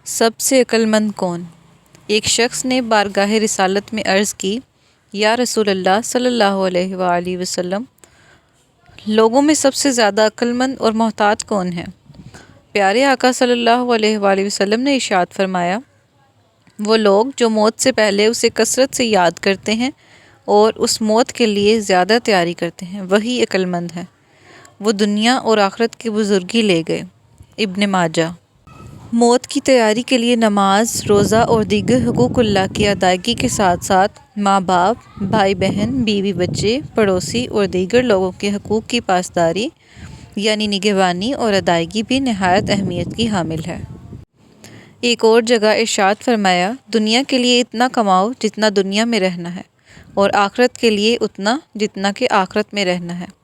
سب سے عقل مند کون؟ ایک شخص نے بارگاہ رسالت میں عرض کی، یا رسول اللہ صلی اللہ علیہ وآلہ وسلم، لوگوں میں سب سے زیادہ عقل مند اور محتاط کون ہے؟ پیارے آقا صلی اللہ علیہ وآلہ وسلم نے ارشاد فرمایا، وہ لوگ جو موت سے پہلے اسے کثرت سے یاد کرتے ہیں اور اس موت کے لیے زیادہ تیاری کرتے ہیں، وہی عقل مند ہے۔ وہ دنیا اور آخرت کی بزرگی لے گئے۔ ابن ماجہ۔ موت کی تیاری کے لیے نماز، روزہ اور دیگر حقوق اللہ کی ادائیگی کے ساتھ ساتھ ماں باپ، بھائی بہن، بیوی بچے، پڑوسی اور دیگر لوگوں کے حقوق کی پاسداری یعنی نگہبانی اور ادائیگی بھی نہایت اہمیت کی حامل ہے۔ ایک اور جگہ ارشاد فرمایا، دنیا کے لیے اتنا کماؤ جتنا دنیا میں رہنا ہے، اور آخرت کے لیے اتنا جتنا کہ آخرت میں رہنا ہے۔